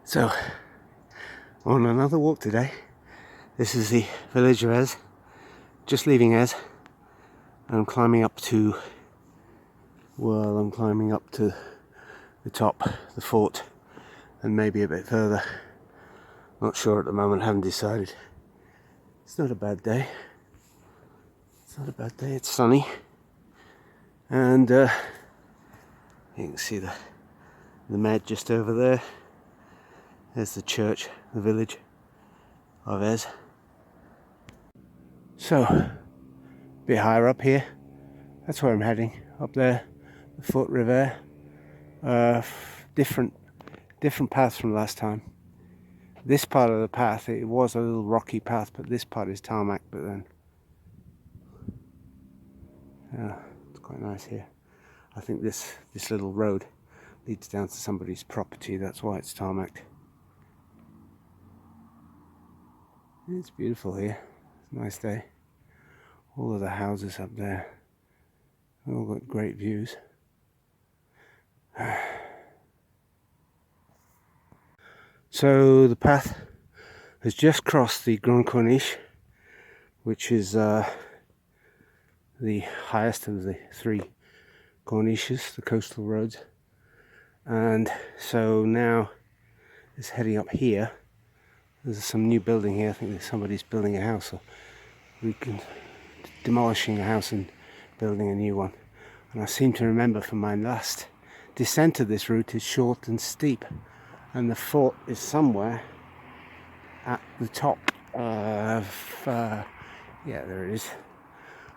So, on another walk today. This is the village of Eze, just leaving Eze. I'm climbing up to, the top, the fort, and maybe a bit further. Not sure at the moment, haven't decided. It's not a bad day. It's sunny. And you can see the med just over there. There's the church, the village of Eze. So, a bit higher up here, that's where I'm heading, up there, the Foot River. Different path from last time. This part of the path, it was a little rocky path, but this part is tarmac. But then, yeah, it's quite nice here. I think this little road leads down to somebody's property. That's why it's tarmacked. It's beautiful here. It's a nice day. All of the houses up there, they've all got great views. So the path has just crossed the Grand Corniche, which is the highest of the three corniches, the coastal roads. And so now it's heading up here. There's some new building here. I think somebody's building a house, or demolishing a house and building a new one. And I seem to remember from my last descent of this route, it's short and steep, and the fort is somewhere at the top of yeah, there it is,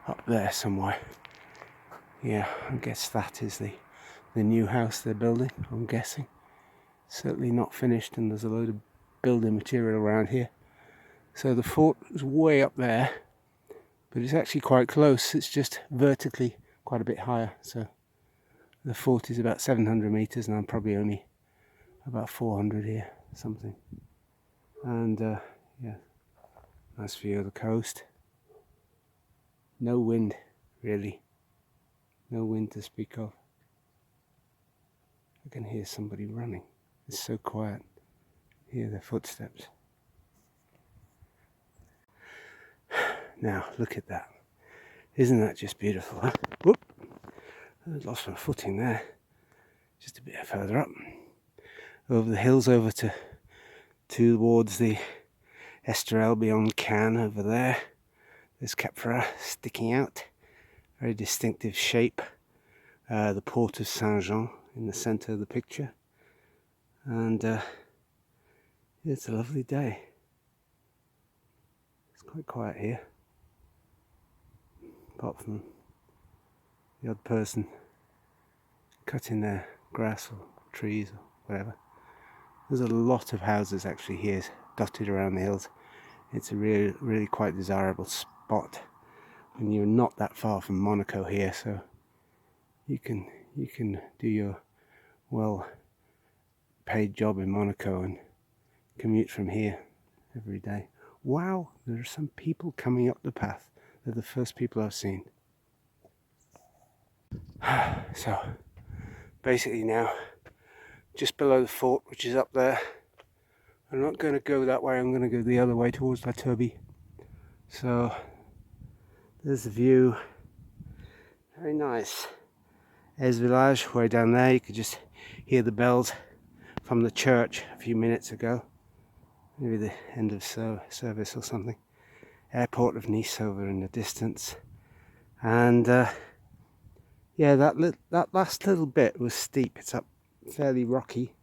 up there somewhere. Yeah, I guess that is the new house they're building, I'm guessing. Certainly not finished, and there's a load of building material around here. So the fort is way up there, but it's actually quite close. It's just vertically quite a bit higher. So the fort is about 700 meters, and I'm probably only about 400 here, something. And yeah, nice view of the coast. No wind, really. No wind to speak of. I can hear somebody running. It's so quiet. Hear their footsteps. Now, look at that. Isn't that just beautiful, huh? Whoop! I lost my footing there. Just a bit further up. Over the hills, over towards the Esterel beyond Cannes over there. There's Cap Ferrat sticking out. Very distinctive shape. The port of Saint-Jean in the centre of the picture. And it's a lovely day. It's quite quiet here, apart from the odd person cutting their grass or trees or whatever. There's a lot of houses actually here dotted around the hills. It's a really quite desirable spot, and you're not that far from Monaco here, so you can do your well paid job in Monaco and commute from here every day. Wow, there are some people coming up the path. They're the first people I've seen. So basically now, just below the fort, which is up there. I'm not going to go that way, I'm going to go the other way towards La Turbie. So there's the view. Very nice. Eze Village, way down there. You could just hear the bells from the church a few minutes ago. Maybe the end of service or something. Airport of Nice over in the distance. And yeah, that last little bit was steep. It's up fairly rocky.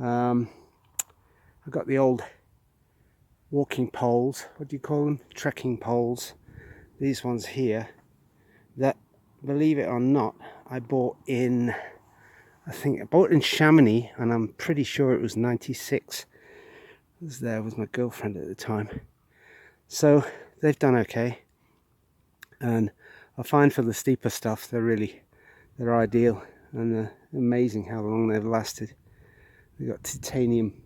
I got the old walking poles. What do you call them? Trekking poles. These ones here. That, believe it or not, I bought in Chamonix, and I'm pretty sure it was 96. I was there with my girlfriend at the time. So they've done okay. And I find for the steeper stuff, they're ideal, and they're amazing how long they've lasted. They've got titanium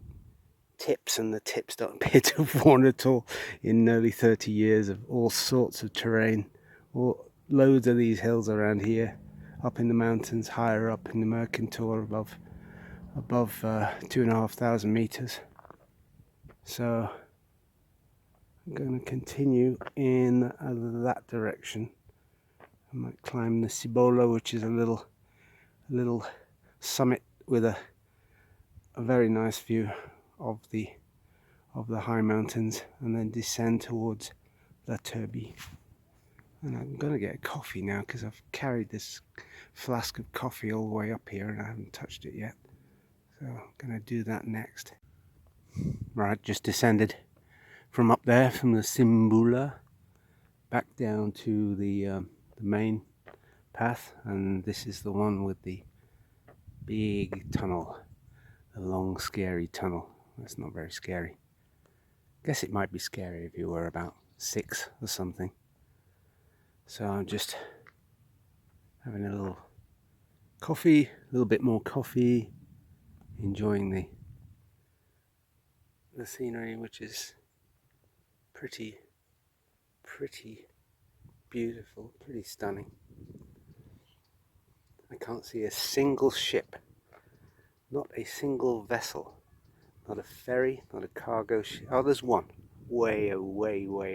tips, and the tips don't appear to have worn at all in nearly 30 years of all sorts of terrain. Loads of these hills around here, up in the mountains, higher up in the Mercantour, above above 2,500 meters. So I'm going to continue in that direction. I might climb the Cibola, which is a little summit with a very nice view of the high mountains, and then descend towards La Turbie. And I'm going to get a coffee now because I've carried this flask of coffee all the way up here and I haven't touched it yet. So I'm going to do that next. Right, just descended from up there, from the Simbula, back down to the main path, and this is the one with the big tunnel, the long scary tunnel. That's not very scary. Guess it might be scary if you were about 6 or something. So I'm just having a little coffee, a little bit more coffee, enjoying the scenery, which is pretty beautiful, pretty stunning. I can't see a single ship, not a single vessel, not a ferry, not a cargo ship. Oh, there's one, way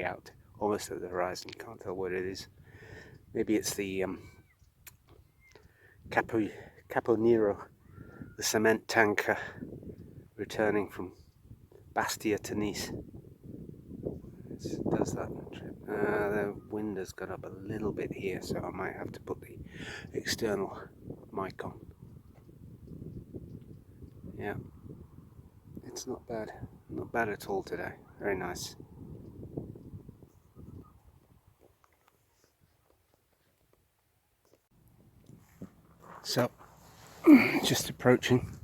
out, almost at the horizon. Can't tell what it is. Maybe it's the Capo Nero, the cement tanker returning from Bastia to Nice. It does that trip. The wind has got up a little bit here, so I might have to put the external mic on. Yeah, it's not bad at all today. Very nice. So, just approaching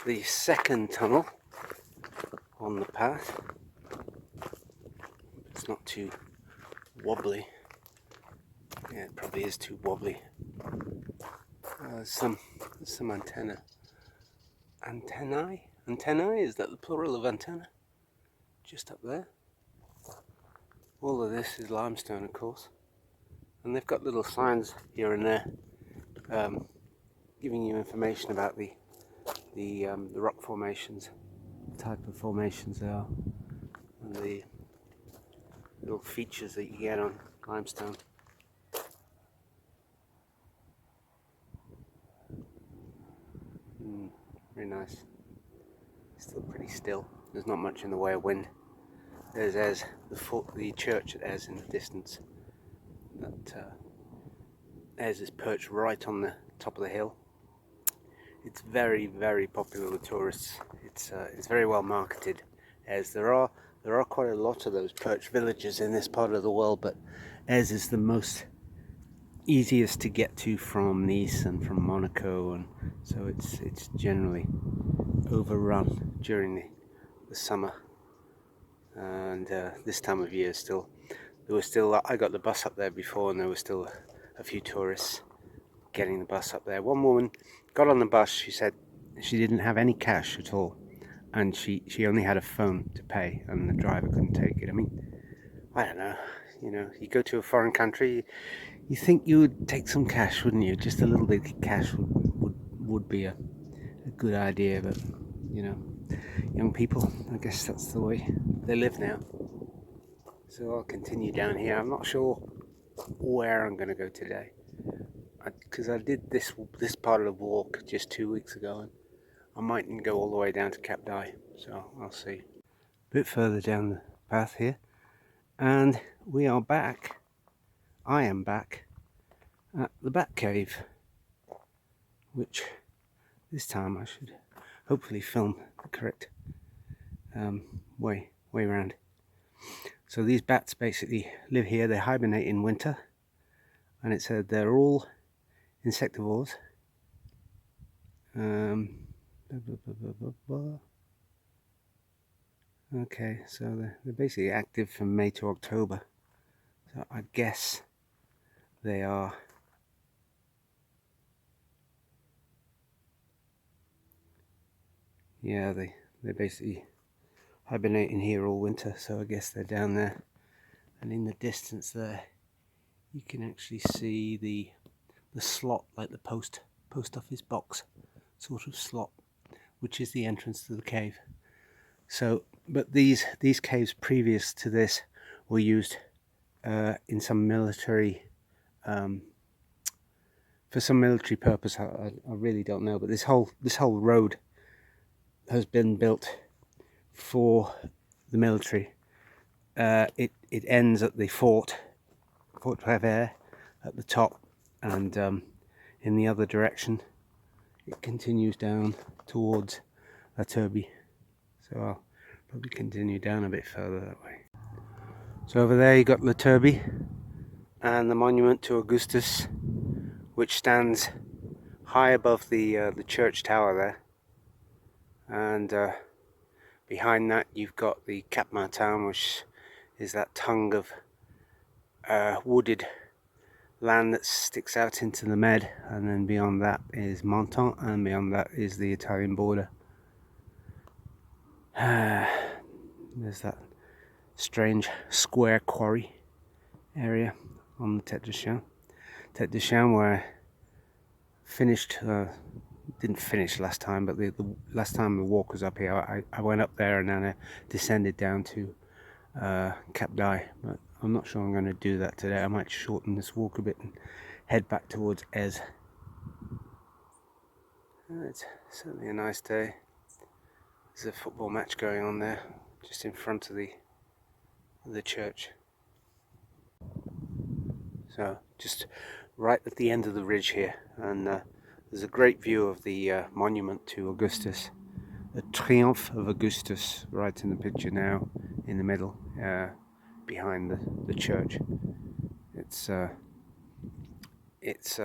the second tunnel on the path. It's not too wobbly. Yeah, it probably is too wobbly. There's some antennae. Antennae? Is that the plural of antenna? Just up there. All of this is limestone, of course. And they've got little signs here and there giving you information about the rock formations, the type of formations they are, and the little features that you get on limestone. Very nice. Still pretty still. There's not much in the way of wind. There's Eze, the church at Eze in the distance. That Eze is perched right on the top of the hill. It's very popular with tourists. It's very well marketed. Eze, there are quite a lot of those perched villages in this part of the world, but Eze is the most easiest to get to from Nice and from Monaco, and so it's generally overrun during the summer, and this time of year I got the bus up there before, and there were still a few tourists getting the bus up there. One woman got on the bus. She said she didn't have any cash at all, and she only had a phone to pay, and the driver couldn't take it. I mean, I don't know, you go to a foreign country, you think you would take some cash, wouldn't you? Just a little bit of cash would be a good idea, but young people, I guess that's the way they live now. So I'll continue down here. I'm not sure where I'm going to go today, because I did this part of the walk just 2 weeks ago, and I mightn't go all the way down to Cap d'Aille, so I'll see. A bit further down the path here, and we are back. I am back at the Bat Cave, which this time I should hopefully film the correct way around. So these bats basically live here. They hibernate in winter, and it said they're all insectivores. Okay, so they're basically active from May to October. So I guess they are they basically hibernate in here all winter, so I guess they're down there. And in the distance there you can actually see the slot, like the post office box sort of slot which is the entrance to the cave. So, but these caves previous to this were used in some military, for some military purpose. I really don't know, but this whole road has been built for the military. It ends at the Fort Prévert at the top, and in the other direction it continues down towards La Turbie. So I'll probably continue down a bit further that way. So over there you got La Turbie and the monument to Augustus, which stands high above the church tower there, and behind that you've got the Cap Martin, which is that tongue of wooded land that sticks out into the Med, and then beyond that is Menton, and beyond that is the Italian border. There's that strange square quarry area on the Tête de Chien. Tête de Chien, where I finished, didn't finish last time, but the last time the walk was up here, I went up there and then I descended down to Cap d'Aille, but I'm not sure I'm going to do that today. I might shorten this walk a bit and head back towards Eze. It's certainly a nice day. There's a football match going on there, just in front of the church. So just right at the end of the ridge here, and there's a great view of the monument to Augustus, the Triomphe of Augustus, right in the picture now, in the middle, behind the church. It's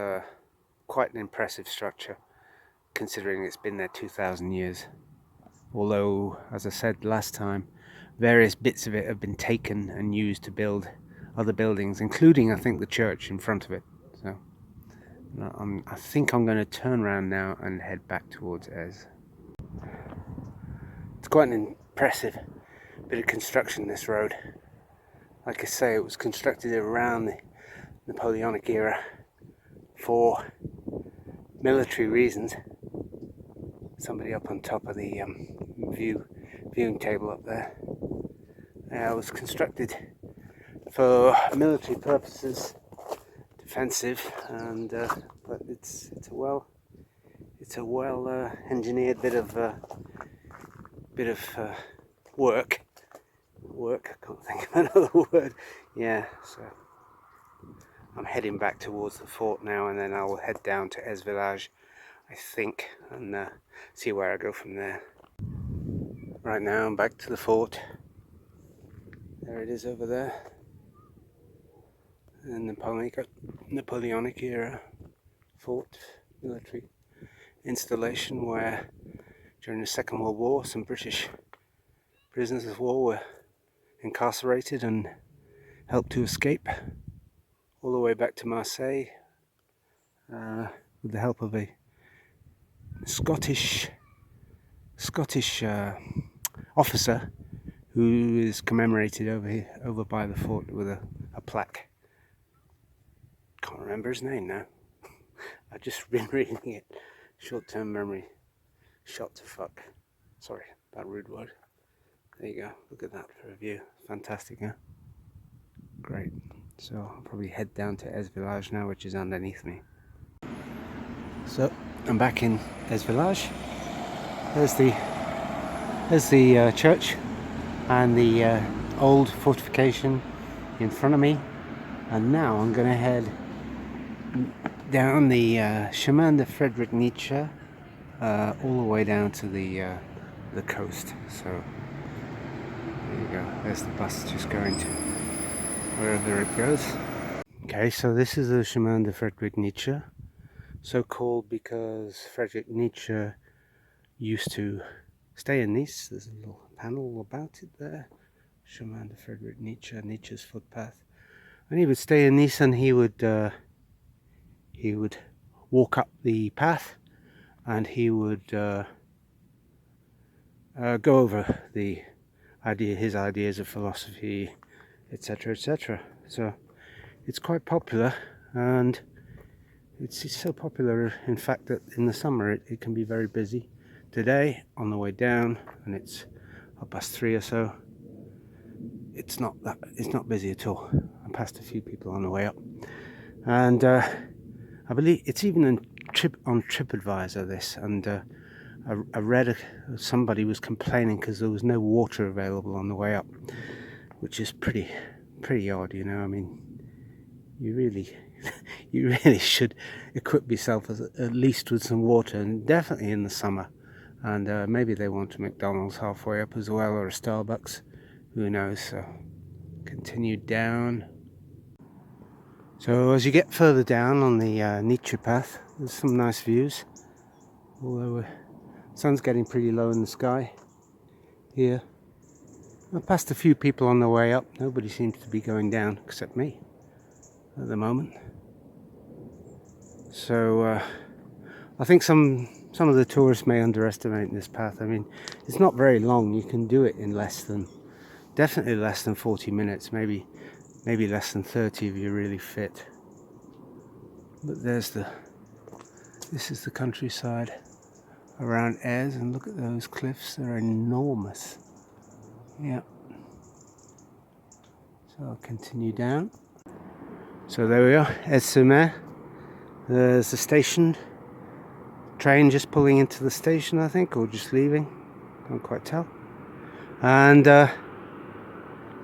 quite an impressive structure, considering it's been there 2,000 years. Although, as I said last time, various bits of it have been taken and used to build other buildings, including, I think, the church in front of it. So I think I'm going to turn around now and head back towards Eze. It's quite an impressive bit of construction, this road. Like I say, it was constructed around the Napoleonic era for military reasons. Somebody up on top of the viewing table up there. It was constructed for military purposes, defensive, and but it's a well engineered bit of work. I can't think of another word. Yeah, so I'm heading back towards the fort now, and then I'll head down to Eze Village, I think, and see where I go from there. Right now I'm back to the fort. There it is over there. The Napoleonic era fort, military installation where during the Second World War some British prisoners of war were incarcerated and helped to escape all the way back to Marseille with the help of a Scottish officer who is commemorated over by the fort with a plaque. Can't remember his name now. I've just been reading it. Short-term memory shot to fuck. Sorry, that rude word. There you go. Look at that for a view. Fantastic, huh? Great. So I'll probably head down to Eze Village now, which is underneath me. So I'm back in Eze Village. There's the church and the old fortification in front of me. And now I'm going to head down the Chemin de Friedrich Nietzsche all the way down to the coast. So there you go. There's the bus just going to wherever it goes. Okay, so this is the Chemin de Friedrich Nietzsche, so called because Friedrich Nietzsche used to stay in Nice. There's a little panel about it there. Chemin de Friedrich Nietzsche, Nietzsche's footpath. And he would stay in Nice, and he would walk up the path, and he would go over his ideas of philosophy, etc., etc. So it's quite popular, and it's so popular, in fact, that in the summer it can be very busy. Today on the way down, and it's 3:30 or so, it's not busy at all. I passed a few people on the way up, and I believe it's even on TripAdvisor this, and I read somebody was complaining because there was no water available on the way up, which is pretty odd, you know. I mean, you really should equip yourself at least with some water, and definitely in the summer. And maybe they want a McDonald's halfway up as well, or a Starbucks, who knows. So continue down. So as you get further down on the nature path, there's some nice views, although the sun's getting pretty low in the sky here. I passed a few people on the way up. Nobody seems to be going down except me at the moment. So I think some of the tourists may underestimate this path. I mean, it's not very long. You can do it in definitely less than 40 minutes, maybe less than 30 if you're really fit. But this is the countryside around Eze, and look at those cliffs. They're enormous. Yeah. So I'll continue down. So there we are, Eze Village. There's the station. Train just pulling into the station, I think, or just leaving. Can't quite tell. And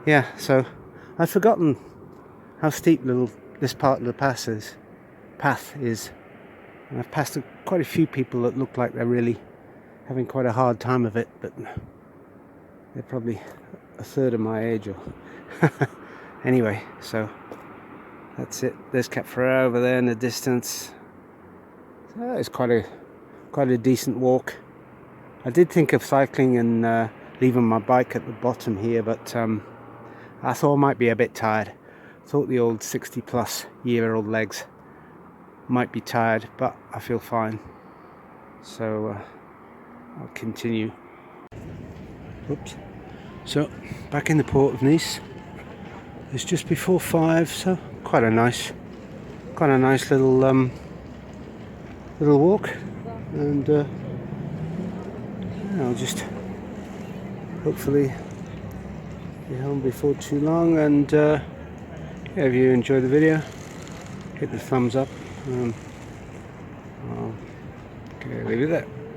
yeah, so I'd forgotten how steep this part of the path is. And I've passed quite a few people that look like they're really having quite a hard time of it, but they're probably a third of my age. Or anyway, so that's it. There's Cap Ferrat over there in the distance. So it's quite a decent walk. I did think of cycling and leaving my bike at the bottom here, but I thought I might be a bit tired. I thought the old 60-plus-year-old legs might be tired, but I feel fine. So I'll continue. Oops. So back in the port of Nice. It's just before 5, so quite a nice little walk, and I'll just hopefully be home before too long. And yeah, if you enjoy the video, hit the thumbs up. Okay, leave it there.